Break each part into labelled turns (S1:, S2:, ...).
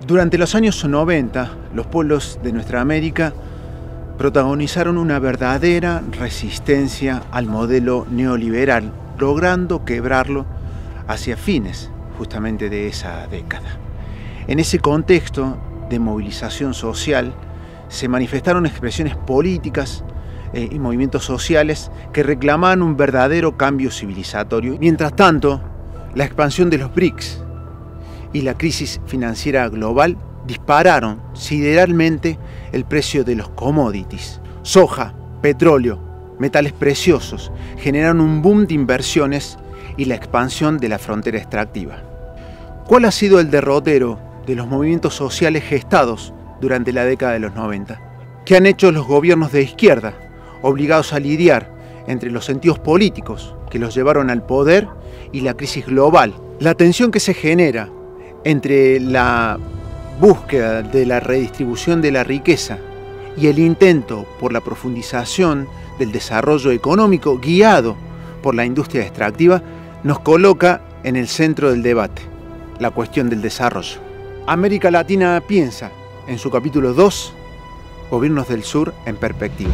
S1: Durante los años 90, los pueblos de nuestra América protagonizaron una verdadera resistencia al modelo neoliberal, logrando quebrarlo hacia fines justamente de esa década. En ese contexto de movilización social se manifestaron expresiones políticas y movimientos sociales que reclamaban un verdadero cambio civilizatorio. Mientras tanto, la expansión de los BRICS y la crisis financiera global dispararon sideralmente el precio de los commodities. Soja, petróleo, metales preciosos generaron un boom de inversiones y la expansión de la frontera extractiva. ¿Cuál ha sido el derrotero de los movimientos sociales gestados durante la década de los 90? ¿Qué han hecho los gobiernos de izquierda, obligados a lidiar entre los sentidos políticos que los llevaron al poder y la crisis global? La tensión que se genera entre la búsqueda de la redistribución de la riqueza y el intento por la profundización del desarrollo económico guiado por la industria extractiva nos coloca en el centro del debate, la cuestión del desarrollo. América Latina piensa, en su capítulo 2, Gobiernos del Sur en perspectiva.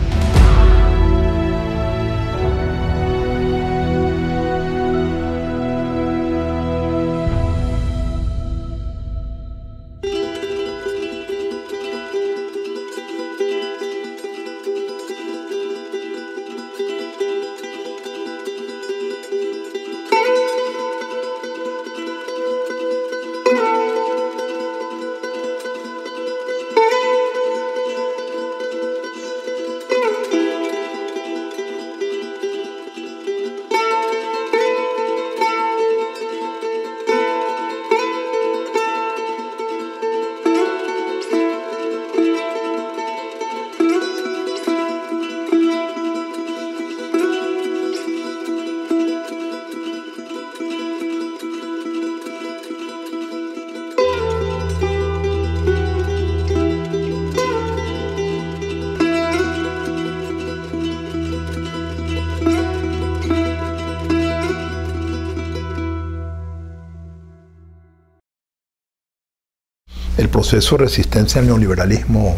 S2: El proceso de resistencia al neoliberalismo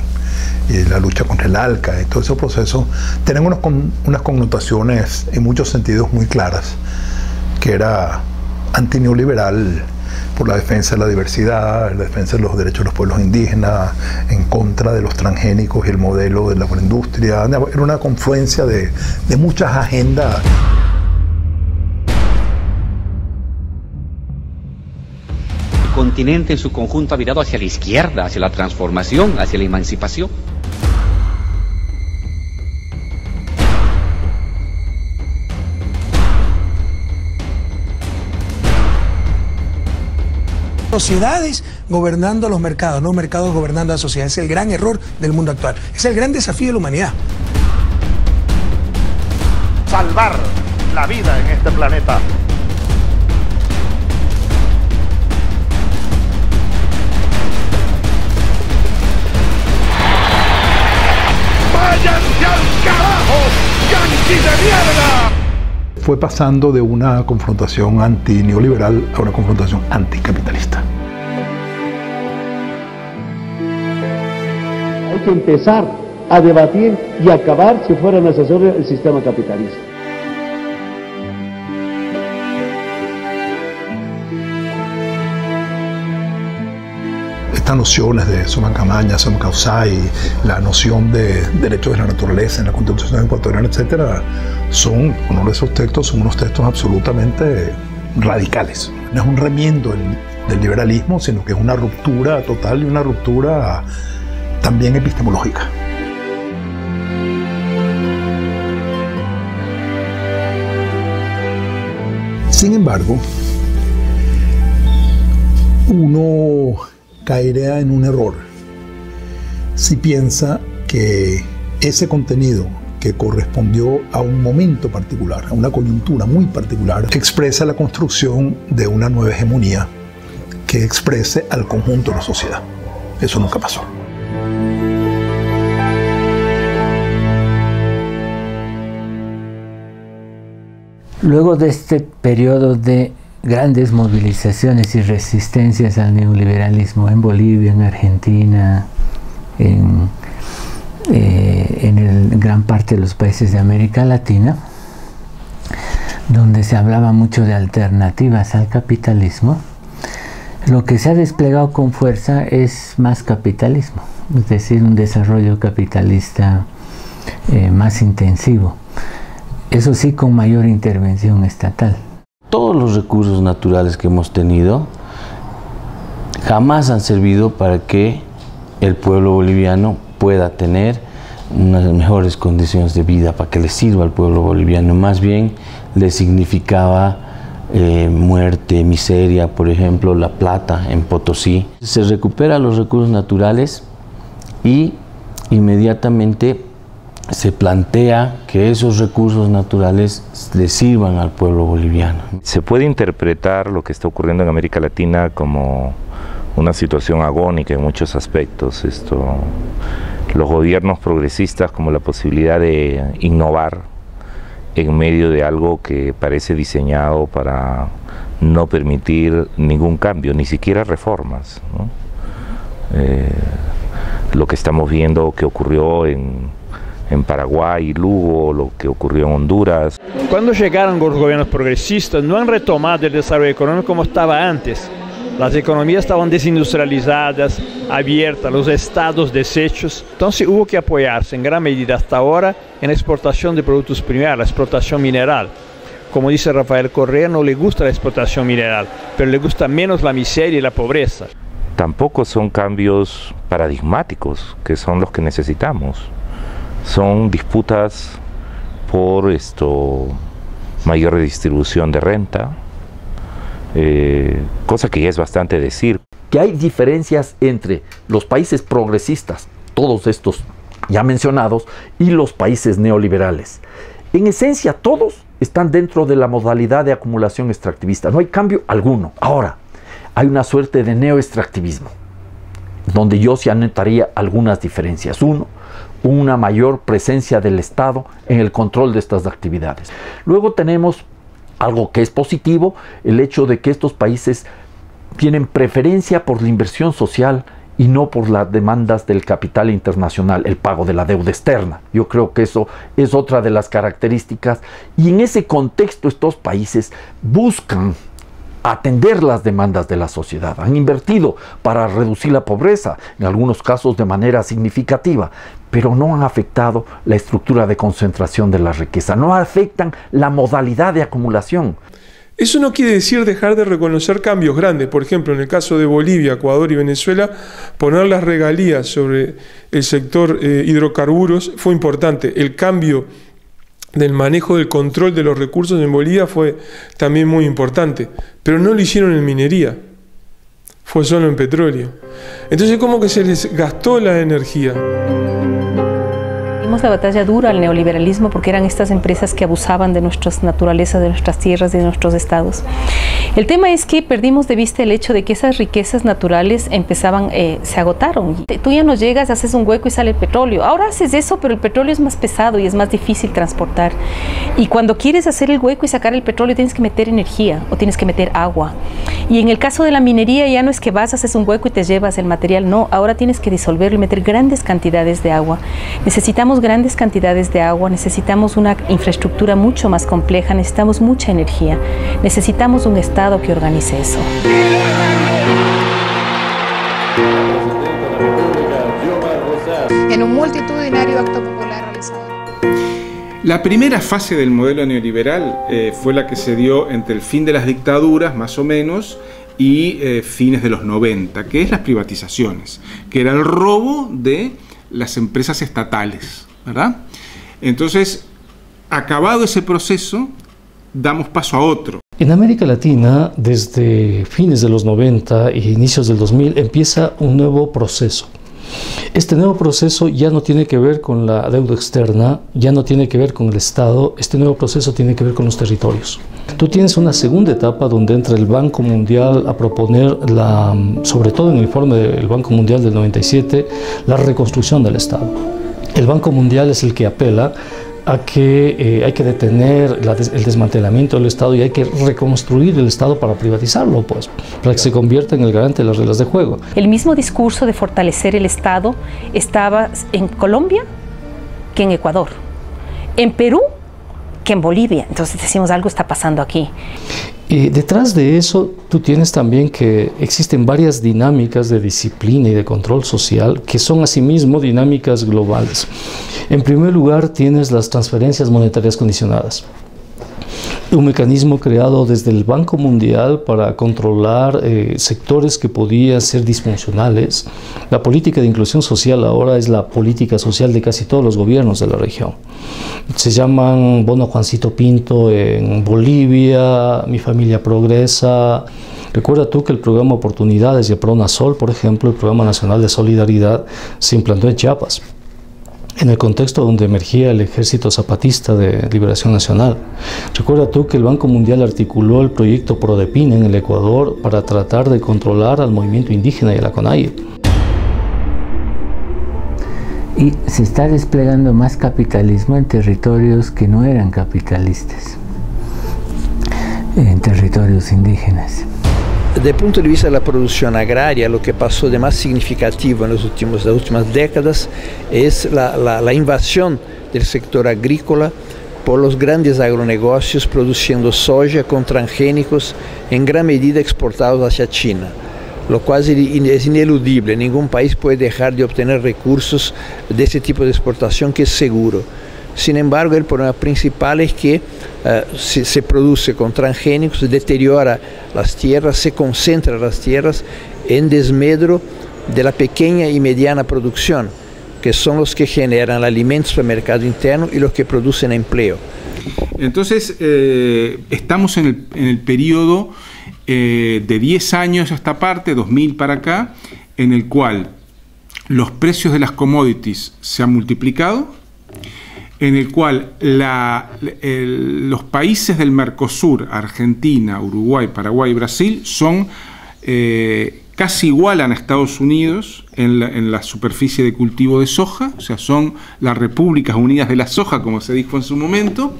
S2: y la lucha contra el ALCA y todo ese proceso tienen unas connotaciones en muchos sentidos muy claras, que era antineoliberal por la defensa de la diversidad, la defensa de los derechos de los pueblos indígenas, en contra de los transgénicos y el modelo de la agroindustria. Era una confluencia de muchas agendas.
S3: El continente en su conjunto ha virado hacia la izquierda, hacia la transformación, hacia la emancipación.
S4: Sociedades gobernando los mercados, no mercados gobernando a la sociedad. Es el gran error del mundo actual. Es el gran desafío de la humanidad.
S5: Salvar la vida en este planeta. ¡Váyanse al carajo, yanquis de mierda!
S2: Fue pasando de una confrontación anti-neoliberal a una confrontación anticapitalista.
S6: Hay que empezar a debatir y acabar, si fuera necesario, el sistema capitalista.
S2: Estas nociones de suma camaña, suma causai, la noción de derechos de la naturaleza en la Constitución ecuatoriana, etcétera, son, uno de esos textos, son unos textos absolutamente radicales. No es un remiendo del liberalismo, sino que es una ruptura total y una ruptura también epistemológica. Sin embargo, uno caería en un error si piensa que ese contenido que correspondió a un momento particular, a una coyuntura muy particular, expresa la construcción de una nueva hegemonía que exprese al conjunto de la sociedad. Eso nunca pasó.
S7: Luego de este periodo de grandes movilizaciones y resistencias al neoliberalismo en Bolivia, en Argentina, en gran parte de los países de América Latina, donde se hablaba mucho de alternativas al capitalismo. Lo que se ha desplegado con fuerza es más capitalismo, es decir, un desarrollo capitalista más intensivo, eso sí, con mayor intervención estatal.
S8: Todos los recursos naturales que hemos tenido jamás han servido para que el pueblo boliviano pueda tener unas mejores condiciones de vida, para que le sirva al pueblo boliviano. Más bien le significaba muerte, miseria. Por ejemplo, la plata en Potosí. Se recuperan los recursos naturales y inmediatamente se plantea que esos recursos naturales le sirvan al pueblo boliviano.
S9: Se puede interpretar lo que está ocurriendo en América Latina como una situación agónica en muchos aspectos. Los gobiernos progresistas como la posibilidad de innovar en medio de algo que parece diseñado para no permitir ningún cambio, ni siquiera reformas, ¿no? Lo que estamos viendo que ocurrió en Paraguay y Lugo, lo que ocurrió en Honduras.
S10: Cuando llegaron los gobiernos progresistas no han retomado el desarrollo económico como estaba antes. Las economías estaban desindustrializadas, abiertas, los estados deshechos. Entonces hubo que apoyarse en gran medida hasta ahora en la exportación de productos primarios, la explotación mineral. Como dice Rafael Correa, no le gusta la explotación mineral, pero le gusta menos la miseria y la pobreza.
S9: Tampoco son cambios paradigmáticos, que son los que necesitamos. Son disputas por mayor redistribución de renta, cosa que ya es bastante decir.
S11: Que hay diferencias entre los países progresistas, todos estos ya mencionados, y los países neoliberales. En esencia, todos están dentro de la modalidad de acumulación extractivista, no hay cambio alguno. Ahora, hay una suerte de neoextractivismo, donde yo sí anotaría algunas diferencias. Uno, una mayor presencia del Estado en el control de estas actividades. Luego tenemos algo que es positivo, el hecho de que estos países tienen preferencia por la inversión social y no por las demandas del capital internacional, el pago de la deuda externa. Yo creo que eso es otra de las características, y en ese contexto estos países buscan atender las demandas de la sociedad. Han invertido para reducir la pobreza, en algunos casos de manera significativa, pero no han afectado la estructura de concentración de la riqueza, no afectan la modalidad de acumulación.
S12: Eso no quiere decir dejar de reconocer cambios grandes. Por ejemplo, en el caso de Bolivia, Ecuador y Venezuela, poner las regalías sobre el sector hidrocarburos fue importante. El cambio del manejo del control de los recursos en Bolivia fue también muy importante, pero no lo hicieron en minería, fue solo en petróleo. Entonces, como que se les gastó la energía.
S13: Dimos la batalla dura al neoliberalismo porque eran estas empresas que abusaban de nuestras naturalezas, de nuestras tierras y de nuestros estados. El tema es que perdimos de vista el hecho de que esas riquezas naturales se agotaron. Tú ya no llegas, haces un hueco y sale el petróleo. Ahora haces eso, pero el petróleo es más pesado y es más difícil transportar. Y cuando quieres hacer el hueco y sacar el petróleo, tienes que meter energía o tienes que meter agua. Y en el caso de la minería ya no es que vas, haces un hueco y te llevas el material. No, ahora tienes que disolverlo y meter grandes cantidades de agua. Necesitamos grandes cantidades de agua, necesitamos una infraestructura mucho más compleja, necesitamos mucha energía, necesitamos un Estado que organice eso.
S14: En un multitudinario acto popular realizado.
S15: La primera fase del modelo neoliberal fue la que se dio entre el fin de las dictaduras, más o menos, y fines de los 90, que es las privatizaciones, que era el robo de las empresas estatales, ¿verdad? Entonces, acabado ese proceso, damos paso a otro.
S16: En América Latina, desde fines de los 90 e inicios del 2000, empieza un nuevo proceso. Este nuevo proceso ya no tiene que ver con la deuda externa, ya no tiene que ver con el Estado, este nuevo proceso tiene que ver con los territorios. Tú tienes una segunda etapa donde entra el Banco Mundial a proponer, sobre todo en el informe del Banco Mundial del 97, la reconstrucción del Estado. El Banco Mundial es el que apela a que hay que detener el desmantelamiento del Estado y hay que reconstruir el Estado para privatizarlo, pues, para que se convierta en el garante de las reglas de juego.
S13: El mismo discurso de fortalecer el Estado estaba en Colombia que en Ecuador, en Perú que en Bolivia. Entonces decimos, algo está pasando aquí.
S16: Detrás de eso, tú tienes también que existen varias dinámicas de disciplina y de control social que son asimismo dinámicas globales. En primer lugar, tienes las transferencias monetarias condicionadas. Un mecanismo creado desde el Banco Mundial para controlar sectores que podían ser disfuncionales. La política de inclusión social ahora es la política social de casi todos los gobiernos de la región. Se llaman Bono Juancito Pinto en Bolivia, Mi Familia Progresa. Recuerda tú que el programa Oportunidades y el PRONASOL, por ejemplo, el Programa Nacional de Solidaridad, se implantó en Chiapas, en el contexto donde emergía el Ejército Zapatista de Liberación Nacional. Recuerda tú que el Banco Mundial articuló el proyecto PRODEPIN en el Ecuador para tratar de controlar al movimiento indígena y a la CONAIE.
S7: Y se está desplegando más capitalismo en territorios que no eran capitalistas, en territorios indígenas.
S17: Desde el punto de vista de la producción agraria, lo que pasó de más significativo en las últimas décadas es la invasión del sector agrícola por los grandes agronegocios produciendo soja con transgénicos en gran medida exportados hacia China, lo cual es ineludible. Ningún país puede dejar de obtener recursos de ese tipo de exportación que es seguro. Sin embargo, el problema principal es que se produce con transgénicos, se deteriora las tierras, se concentra las tierras en desmedro de la pequeña y mediana producción, que son los que generan alimentos para el mercado interno y los que producen empleo.
S15: Entonces, estamos en el periodo de 10 años a esta parte, 2000 para acá, en el cual los precios de las commodities se han multiplicado, en el cual los países del Mercosur, Argentina, Uruguay, Paraguay y Brasil, son casi igualan a Estados Unidos en la superficie de cultivo de soja, o sea, son las Repúblicas Unidas de la Soja, como se dijo en su momento,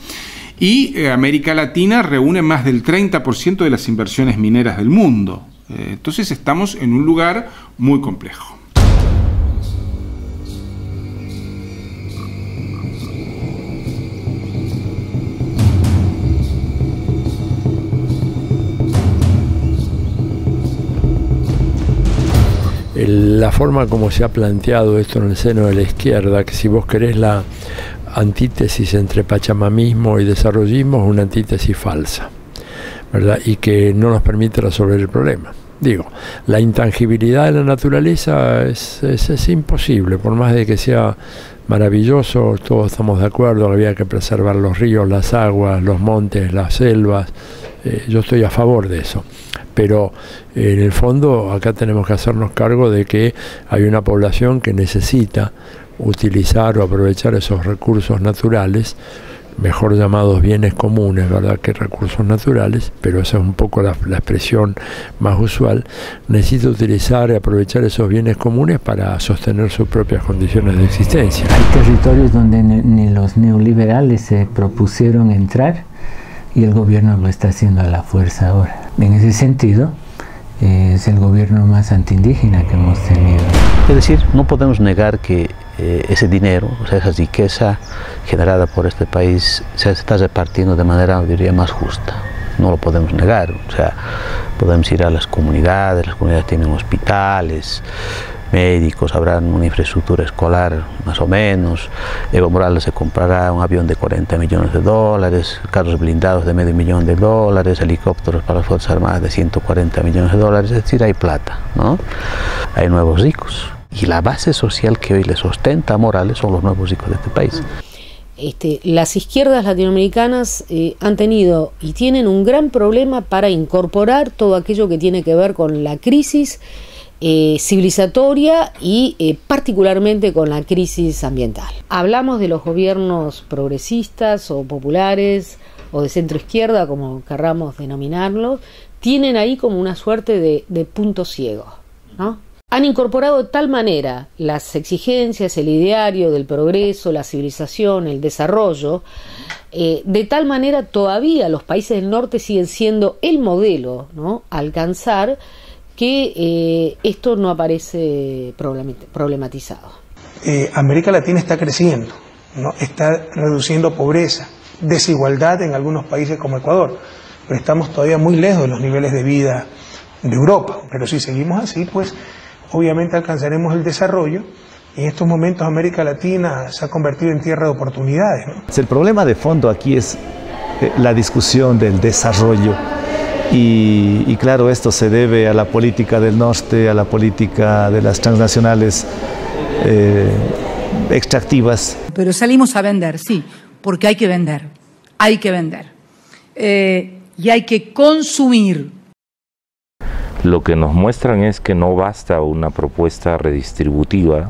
S15: y América Latina reúne más del 30% de las inversiones mineras del mundo. Entonces estamos en un lugar muy complejo.
S18: La forma como se ha planteado esto en el seno de la izquierda, que si vos querés la antítesis entre pachamamismo y desarrollismo es una antítesis falsa, ¿verdad? Y que no nos permite resolver el problema. Digo, la intangibilidad de la naturaleza es imposible, por más de que sea maravilloso, todos estamos de acuerdo, había que preservar los ríos, las aguas, los montes, las selvas, yo estoy a favor de eso. Pero en el fondo acá tenemos que hacernos cargo de que hay una población que necesita utilizar o aprovechar esos recursos naturales, mejor llamados bienes comunes, ¿verdad?, que recursos naturales, pero esa es un poco la expresión más usual. Necesita utilizar y aprovechar esos bienes comunes para sostener sus propias condiciones de existencia.
S7: Hay territorios donde ni los neoliberales se propusieron entrar y el gobierno lo está haciendo a la fuerza ahora. En ese sentido, es el gobierno más antiindígena que hemos tenido.
S19: Es decir, no podemos negar que ese dinero, o sea, esa riqueza generada por este país se está repartiendo de manera, diría, más justa. No lo podemos negar. O sea, podemos ir a las comunidades tienen hospitales, médicos, habrá una infraestructura escolar más o menos. Evo Morales se comprará un avión de $40 millones, carros blindados de $500 millones, helicópteros para las Fuerzas Armadas de $140 millones, es decir, hay plata, ¿no? Hay nuevos ricos. Y la base social que hoy le sustenta a Morales son los nuevos ricos de este país.
S20: Las izquierdas latinoamericanas han tenido y tienen un gran problema para incorporar todo aquello que tiene que ver con la crisis civilizatoria y particularmente con la crisis ambiental. Hablamos de los gobiernos progresistas o populares o de centro izquierda, como querramos denominarlos, tienen ahí como una suerte de punto ciego, ¿no? han incorporado de tal manera las exigencias, el ideario del progreso, la civilización, el desarrollo, de tal manera todavía los países del norte siguen siendo el modelo, ¿no?, a alcanzar, que esto no aparece problematizado.
S4: América Latina está creciendo, ¿no?, está reduciendo pobreza, desigualdad en algunos países como Ecuador, pero estamos todavía muy lejos de los niveles de vida de Europa. Pero si seguimos así, pues obviamente alcanzaremos el desarrollo. En estos momentos América Latina se ha convertido en tierra de oportunidades, ¿no?
S21: El problema de fondo aquí es la discusión del desarrollo y claro, esto se debe a la política del norte, a la política de las transnacionales extractivas.
S22: Pero salimos a vender, sí, porque hay que vender y hay que consumir.
S9: Lo que nos muestran es que no basta una propuesta redistributiva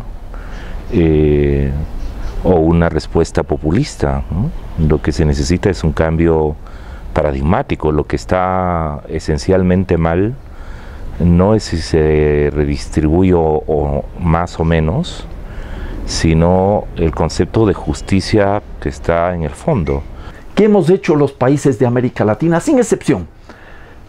S9: o una respuesta populista, ¿no? Lo que se necesita es un cambio paradigmático. Lo que está esencialmente mal no es si se redistribuye o más o menos, sino el concepto de justicia que está en el fondo.
S11: ¿Qué hemos hecho los países de América Latina, sin excepción?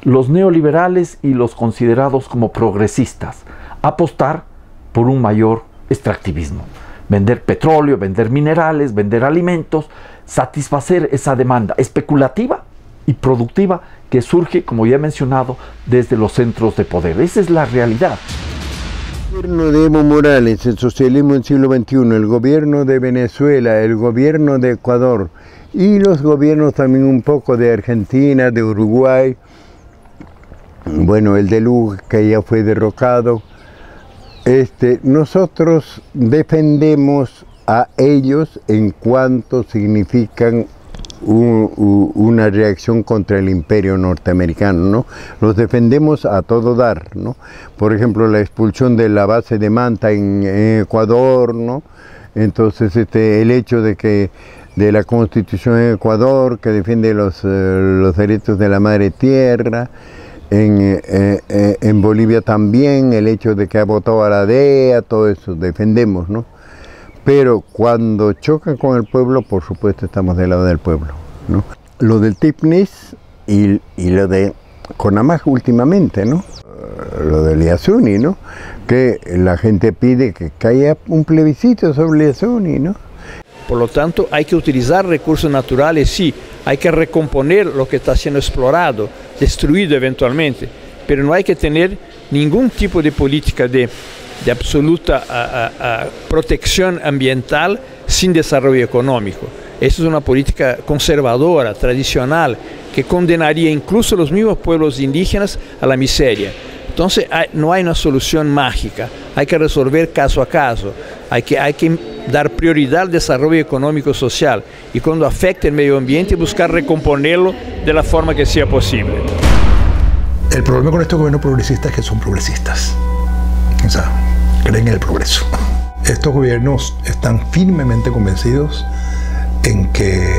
S11: Los neoliberales y los considerados como progresistas, apostar por un mayor extractivismo, vender petróleo, vender minerales, vender alimentos, satisfacer esa demanda especulativa y productiva que surge, como ya he mencionado, desde los centros de poder. Esa es la realidad.
S23: El gobierno de Evo Morales, el socialismo del siglo XXI, el gobierno de Venezuela, el gobierno de Ecuador y los gobiernos también un poco de Argentina, de Uruguay, bueno, el de Lugo que ya fue derrocado. Nosotros defendemos a ellos en cuanto significan una reacción contra el imperio norteamericano, ¿no? Los defendemos a todo dar, ¿no? Por ejemplo, la expulsión de la base de Manta en Ecuador, ¿no? Entonces, el hecho de la Constitución en Ecuador, que defiende los derechos de la madre tierra. En Bolivia también, el hecho de que ha votado a la DEA, todo eso defendemos, ¿no? Pero cuando chocan con el pueblo, por supuesto estamos del lado del pueblo, ¿no? Lo del TIPNIS y lo de CONAMAG últimamente, ¿no? Lo del Yasuni, ¿no? Que la gente pide que haya un plebiscito sobre el Yasuni, ¿no?
S10: Por lo tanto, hay que utilizar recursos naturales, sí, hay que recomponer lo que está siendo explorado, destruido eventualmente, pero no hay que tener ningún tipo de política de absoluta protección ambiental sin desarrollo económico. Esa es una política conservadora, tradicional, que condenaría incluso a los mismos pueblos indígenas a la miseria. Entonces no hay una solución mágica, hay que resolver caso a caso, hay que dar prioridad al desarrollo económico y social y cuando afecte el medio ambiente buscar recomponerlo de la forma que sea posible.
S2: El problema con estos gobiernos progresistas es que son progresistas, o sea, creen en el progreso. Estos gobiernos están firmemente convencidos en que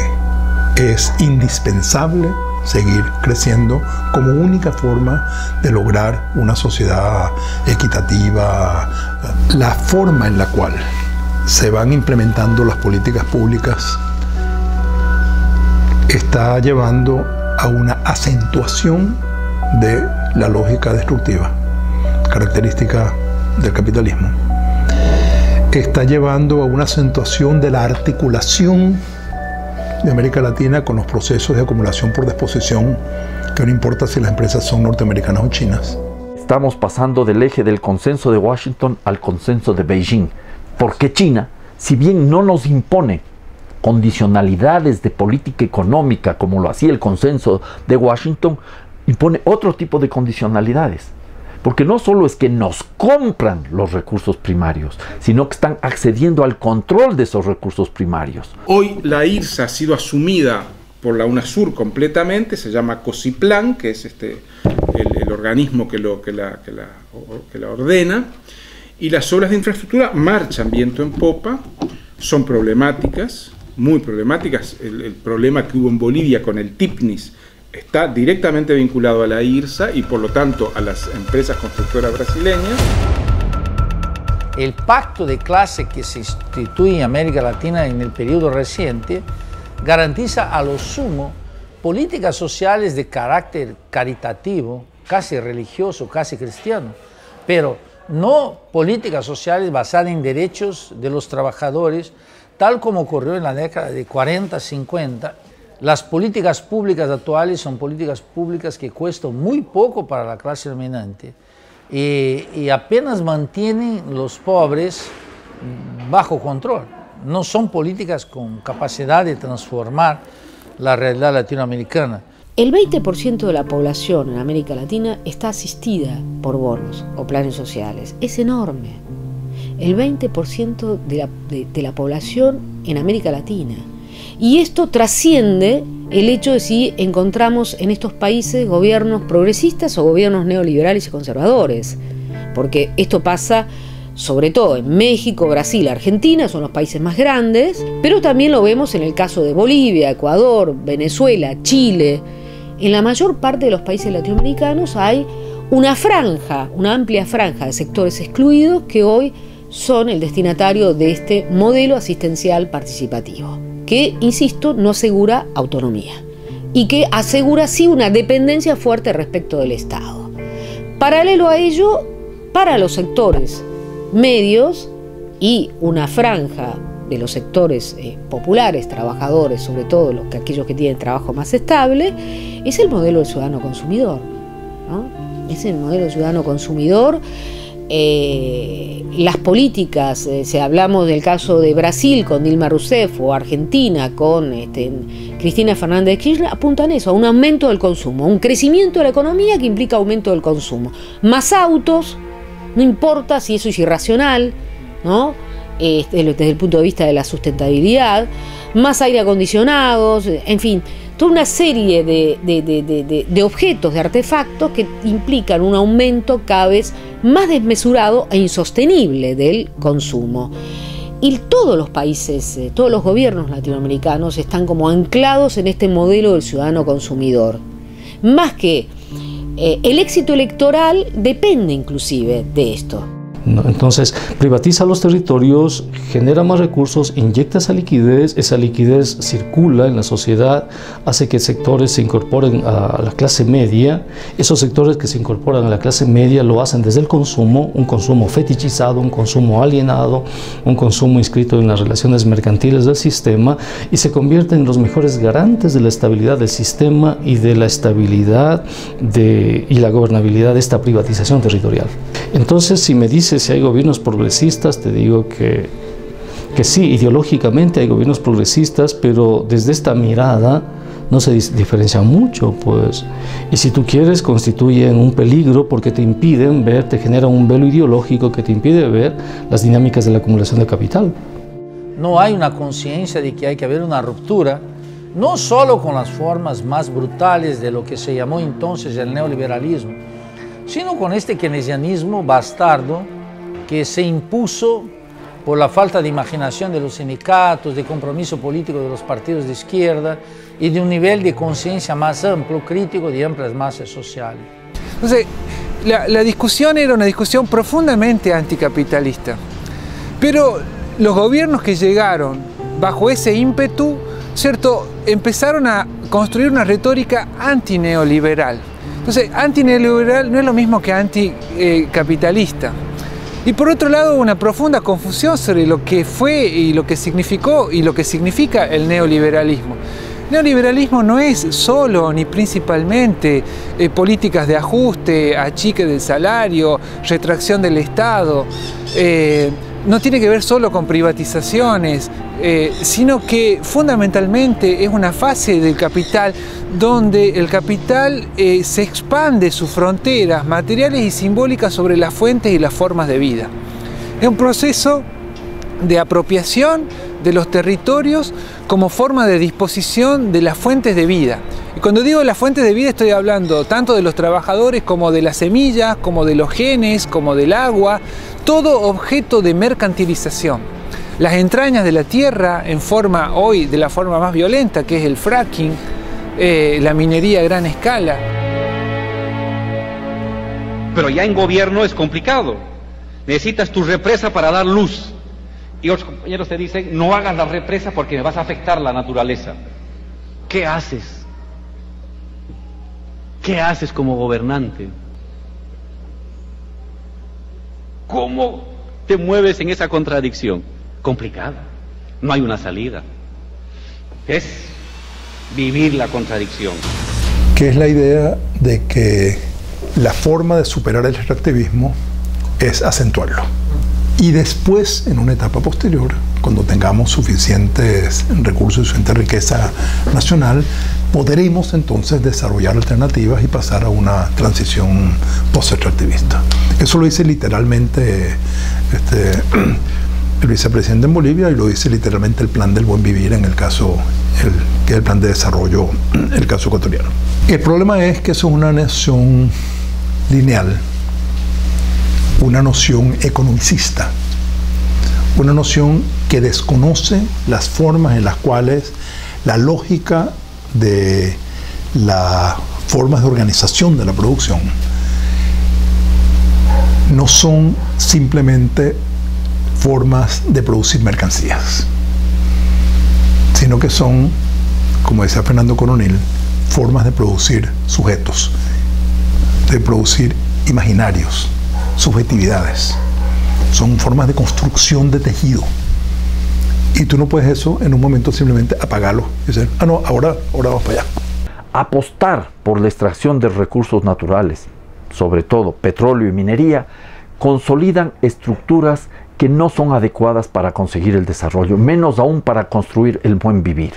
S2: es indispensable seguir creciendo como única forma de lograr una sociedad equitativa. La forma en la cual se van implementando las políticas públicas está llevando a una acentuación de la lógica destructiva, característica del capitalismo. Está llevando a una acentuación de la articulación de América Latina con los procesos de acumulación por disposición, que no importa si las empresas son norteamericanas o chinas.
S11: Estamos pasando del eje del consenso de Washington al consenso de Beijing, porque China, si bien no nos impone condicionalidades de política económica como lo hacía el consenso de Washington, impone otro tipo de condicionalidades. Porque no solo es que nos compran los recursos primarios, sino que están accediendo al control de esos recursos primarios.
S15: Hoy la IRSA ha sido asumida por la UNASUR completamente, se llama COSIPLAN, que es el organismo que la ordena, y las obras de infraestructura marchan viento en popa, son problemáticas, muy problemáticas. El problema que hubo en Bolivia con el TIPNIS está directamente vinculado a la IRSA y por lo tanto a las empresas constructoras brasileñas.
S1: el pacto de clase que se instituye en América Latina en el periodo reciente garantiza a lo sumo políticas sociales de carácter caritativo, casi religioso, casi cristiano, pero no políticas sociales basadas en derechos de los trabajadores, tal como ocurrió en la década de 40, 50. Las políticas públicas actuales son políticas públicas que cuestan muy poco para la clase dominante y apenas mantienen los pobres bajo control. No son políticas con capacidad de transformar la realidad latinoamericana.
S20: El 20% de la población en América Latina está asistida por bonos o planes sociales. Es enorme. El 20% de la población en América Latina. Y esto trasciende el hecho de si encontramos en estos países gobiernos progresistas o gobiernos neoliberales y conservadores. Porque esto pasa sobre todo en México, Brasil, Argentina, son los países más grandes, pero también lo vemos en el caso de Bolivia, Ecuador, Venezuela, Chile. En la mayor parte de los países latinoamericanos hay una franja, una amplia franja de sectores excluidos que hoy son el destinatario de este modelo asistencial participativo, que, insisto, no asegura autonomía y que asegura sí una dependencia fuerte respecto del Estado. Paralelo a ello, para los sectores medios y una franja de los sectores populares, trabajadores, sobre todo aquellos que tienen trabajo más estable, es el modelo del ciudadano consumidor, ¿no? Es el modelo del ciudadano consumidor. Las políticas, si hablamos del caso de Brasil con Dilma Rousseff o Argentina con Cristina Fernández de Kirchner, apuntan eso, a un aumento del consumo, un crecimiento de la economía que implica aumento del consumo. Más autos, no importa si eso es irracional, ¿no? Desde el punto de vista de la sustentabilidad, más aire acondicionado, en fin, toda una serie de objetos, de artefactos que implican un aumento cada vez más desmesurado e insostenible del consumo. Y todos los países, todos los gobiernos latinoamericanos están como anclados en este modelo del ciudadano consumidor. Más que el éxito electoral depende inclusive de esto.
S16: Entonces, privatiza los territorios, genera más recursos, inyecta esa liquidez circula en la sociedad, hace que sectores se incorporen a la clase media. Esos sectores que se incorporan a la clase media lo hacen desde el consumo, un consumo fetichizado, un consumo alienado, un consumo inscrito en las relaciones mercantiles del sistema, y se convierten en los mejores garantes de la estabilidad del sistema y de la estabilidad y la gobernabilidad de esta privatización territorial. Entonces, si me dices si hay gobiernos progresistas, te digo que sí, ideológicamente hay gobiernos progresistas, pero desde esta mirada no se diferencia mucho, pues. Y si tú quieres, constituyen un peligro porque te impiden ver, te generan un velo ideológico que te impide ver las dinámicas de la acumulación de capital.
S1: No hay una conciencia de que hay que haber una ruptura, no solo con las formas más brutales de lo que se llamó entonces el neoliberalismo, sino con este keynesianismo bastardo que se impuso por la falta de imaginación de los sindicatos, de compromiso político de los partidos de izquierda y de un nivel de conciencia más amplio, crítico de amplias masas sociales.
S3: Entonces, la discusión era una discusión profundamente anticapitalista, pero los gobiernos que llegaron bajo ese ímpetu, ¿cierto?, empezaron a construir una retórica antineoliberal. Entonces, antineoliberal no es lo mismo que anticapitalista. Y por otro lado, una profunda confusión sobre lo que fue y lo que significó y lo que significa el neoliberalismo. El neoliberalismo no es solo ni principalmente políticas de ajuste, achique del salario, retracción del Estado, no tiene que ver solo con privatizaciones, sino que fundamentalmente es una fase del capital donde el capital se expande sus fronteras materiales y simbólicas sobre las fuentes y las formas de vida. Es un proceso de apropiación de los territorios como forma de disposición de las fuentes de vida. Y cuando digo las fuentes de vida estoy hablando tanto de los trabajadores como de las semillas, como de los genes, como del agua, todo objeto de mercantilización. Las entrañas de la tierra en forma hoy de la forma más violenta, que es el fracking, la minería a gran escala.
S5: Pero ya en gobierno es complicado. necesitas tu represa para dar luz. Y otros compañeros te dicen, no hagas la represa porque me vas a afectar la naturaleza. ¿Qué haces? ¿Qué haces como gobernante? ¿Cómo te mueves en esa contradicción? Complicada. No hay una salida. Es vivir la contradicción.
S2: Que es la idea de que la forma de superar el extractivismo es acentuarlo. Y después, en una etapa posterior, cuando tengamos suficientes recursos y suficiente riqueza nacional, podremos entonces desarrollar alternativas y pasar a una transición post-extractivista. Eso lo dice literalmente el vicepresidente en Bolivia, y lo dice literalmente el plan del buen vivir en el caso, que es el plan de desarrollo, el caso ecuatoriano. El problema es que eso es una noción lineal, una noción economicista, una noción que desconoce las formas en las cuales la lógica de las formas de organización de la producción no son simplemente formas de producir mercancías, sino que son, como decía Fernando Coronel, formas de producir sujetos, de producir imaginarios, subjetividades. Son formas de construcción de tejido. Y tú no puedes eso en un momento simplemente apagarlo y decir, ah no, ahora vamos para allá.
S11: Apostar por la extracción de recursos naturales, sobre todo petróleo y minería, consolidan estructuras que no son adecuadas para conseguir el desarrollo, menos aún para construir el buen vivir.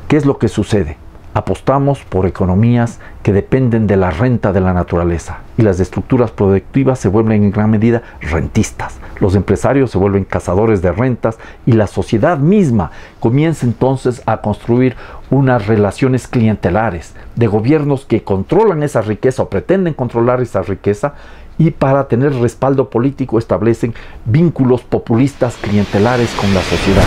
S11: ¿Qué es lo que sucede? Apostamos por economías que dependen de la renta de la naturaleza, y las estructuras productivas se vuelven en gran medida rentistas. Los empresarios se vuelven cazadores de rentas, y la sociedad misma comienza entonces a construir unas relaciones clientelares de gobiernos que controlan esa riqueza o pretenden controlar esa riqueza, y para tener respaldo político establecen vínculos populistas clientelares con la sociedad.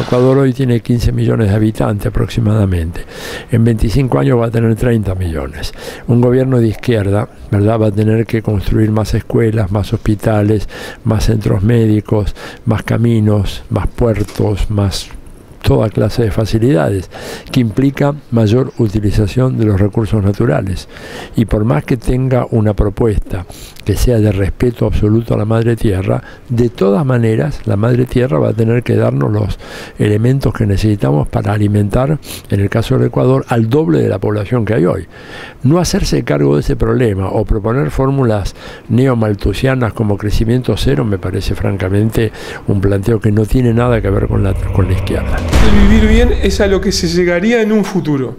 S18: Ecuador hoy tiene 15 millones de habitantes aproximadamente. En 25 años va a tener 30 millones. Un gobierno de izquierda, ¿verdad?, va a tener que construir más escuelas, más hospitales, más centros médicos, más caminos, más puertos, más toda clase de facilidades, que implica mayor utilización de los recursos naturales. Y por más que tenga una propuesta que sea de respeto absoluto a la madre tierra, de todas maneras la madre tierra va a tener que darnos los elementos que necesitamos para alimentar, en el caso del Ecuador, al doble de la población que hay hoy. No hacerse cargo de ese problema o proponer fórmulas neomalthusianas como crecimiento cero me parece francamente un planteo que no tiene nada que ver con la izquierda.
S12: El vivir bien es a lo que se llegaría en un futuro.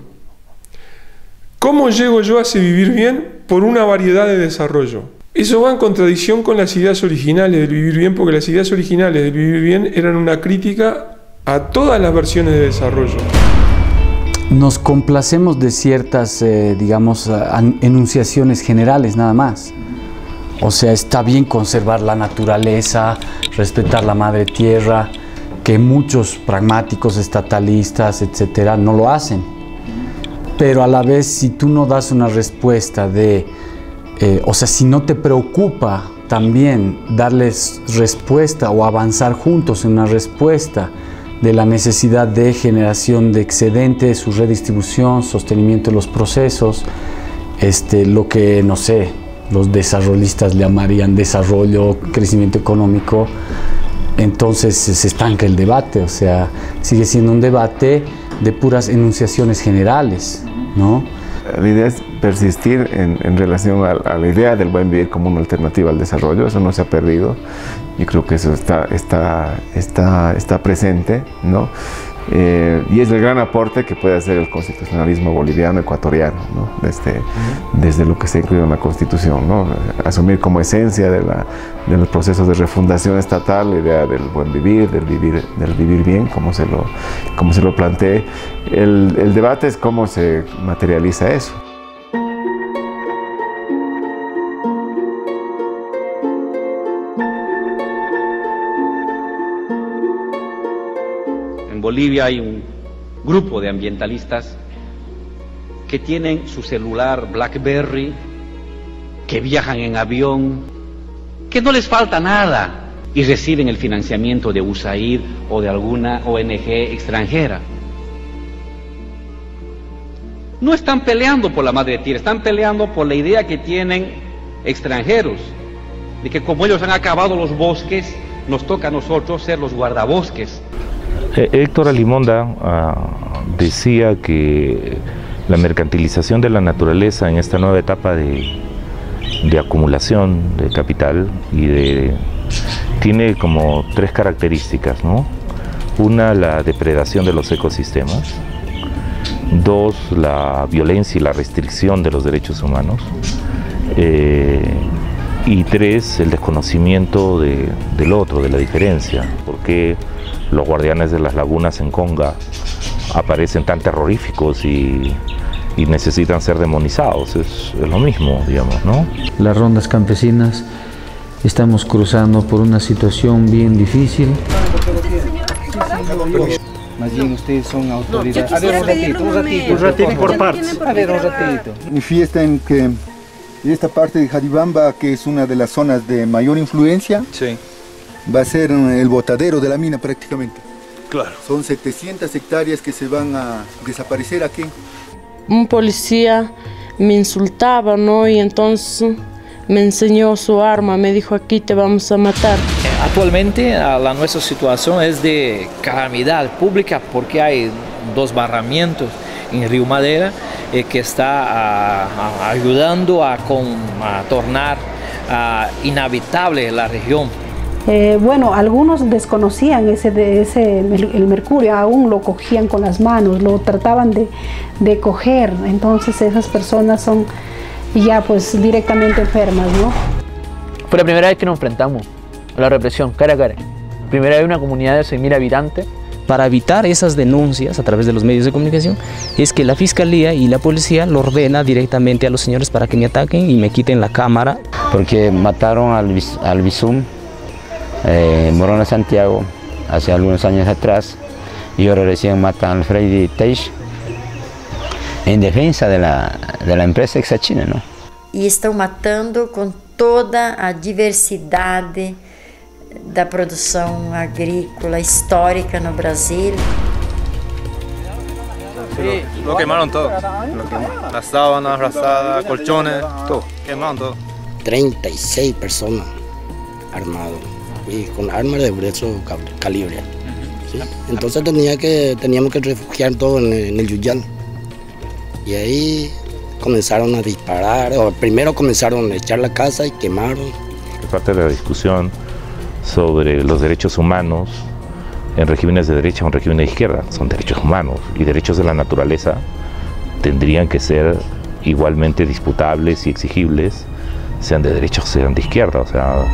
S12: ¿Cómo llego yo a ese vivir bien? Por una variedad de desarrollo. Eso va en contradicción con las ideas originales del vivir bien, porque las ideas originales del vivir bien eran una crítica a todas las versiones de desarrollo.
S6: Nos complacemos de ciertas, digamos, enunciaciones generales nada más. O sea, está bien conservar la naturaleza, respetar la madre tierra, que muchos pragmáticos, estatalistas, etcétera, no lo hacen. Pero a la vez, si tú no das una respuesta o sea, si no te preocupa también darles respuesta o avanzar juntos en una respuesta de la necesidad de generación de excedente, su redistribución, sostenimiento de los procesos, lo que, no sé, los desarrollistas llamarían desarrollo, crecimiento económico, entonces se estanca el debate, o sea, sigue siendo un debate de puras enunciaciones generales, ¿no?
S8: La idea es persistir en relación a la idea del buen vivir como una alternativa al desarrollo. Eso no se ha perdido. Yo creo que eso está presente, ¿no? Y es el gran aporte que puede hacer el constitucionalismo boliviano, ecuatoriano, ¿no? Desde lo que se incluye en la Constitución, ¿no? Asumir como esencia de los procesos de refundación estatal la idea del buen vivir, del vivir bien, como se lo plantee. El debate es cómo se materializa eso.
S5: Bolivia hay un grupo de ambientalistas que tienen su celular BlackBerry, que viajan en avión, que no les falta nada y reciben el financiamiento de USAID o de alguna ONG extranjera. No están peleando por la madre tierra, están peleando por la idea que tienen extranjeros, de que como ellos han acabado los bosques, nos toca a nosotros ser los guardabosques.
S9: Héctor Alimonda decía que la mercantilización de la naturaleza en esta nueva etapa de acumulación de capital tiene como tres características, ¿no? Una, la depredación de los ecosistemas. Dos, la violencia y la restricción de los derechos humanos. Y tres, el desconocimiento del otro, de la diferencia. Porque los guardianes de las lagunas en Conga aparecen tan terroríficos y necesitan ser demonizados. Es lo mismo, digamos, ¿no?
S13: Las rondas campesinas estamos cruzando por una situación bien difícil.
S14: Más bien ustedes son autoridades.
S17: A ver, un ratito por partes.
S14: A ver, un ratito.
S17: Mi fiesta en esta parte de Jaribamba, que es una de las zonas de mayor influencia,
S14: sí,
S17: va a ser el botadero de la mina prácticamente.
S14: Claro.
S17: Son 700 hectáreas que se van a desaparecer aquí.
S24: Un policía me insultaba, ¿no? Y entonces me enseñó su arma, me dijo, aquí te vamos a matar.
S25: Actualmente nuestra situación es de calamidad pública porque hay dos barramientos en Río Madera que está ayudando a tornar inhabitable la región.
S26: Bueno, algunos desconocían el mercurio, aún lo cogían con las manos, lo trataban de coger, entonces esas personas son ya pues directamente enfermas, ¿no?
S27: Fue la primera vez que nos enfrentamos a la represión, cara a cara. Primera vez una comunidad de 6.000 habitantes.
S28: Para evitar esas denuncias a través de los medios de comunicación, es que la Fiscalía y la Policía lo ordena directamente a los señores para que me ataquen y me quiten la cámara.
S29: Porque mataron al Bisum, Morona Santiago, hace algunos años atrás, y ahora recién matan al Freddy Teix, en defensa de la empresa Exachina, ¿no?
S30: E estão matando com toda a diversidade da produção agrícola histórica no Brasil.
S14: Lo quemaron todo. Las sábanas, razadas, colchones, todo. Quemaron todo.
S31: 36 personas armadas y con armas de grueso calibre. ¿Sí? Entonces teníamos que refugiar todo en el Yuyal. Y ahí comenzaron a disparar, o primero comenzaron a echar la casa y quemaron.
S9: Parte de la discusión sobre los derechos humanos en regímenes de derecha o en regímenes de izquierda, son derechos humanos y derechos de la naturaleza tendrían que ser igualmente disputables y exigibles, sean de derecha o sean de izquierda, o sea.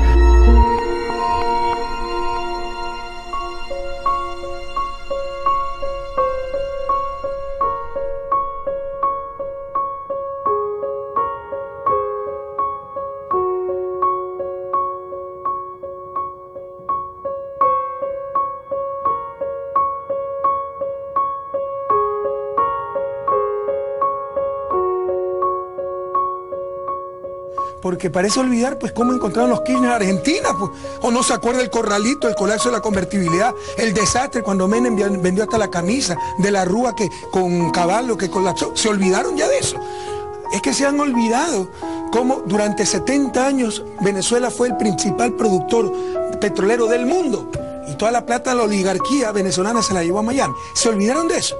S4: Porque parece olvidar pues cómo encontraron los Kirchner en Argentina, pues. O no se acuerda el corralito, el colapso de la convertibilidad, el desastre cuando Menem vendió hasta la camisa de la Rúa con Caballo que colapsó. Se olvidaron ya de eso. Es que se han olvidado cómo durante 70 años Venezuela fue el principal productor petrolero del mundo y toda la plata de la oligarquía venezolana se la llevó a Miami. Se olvidaron de eso.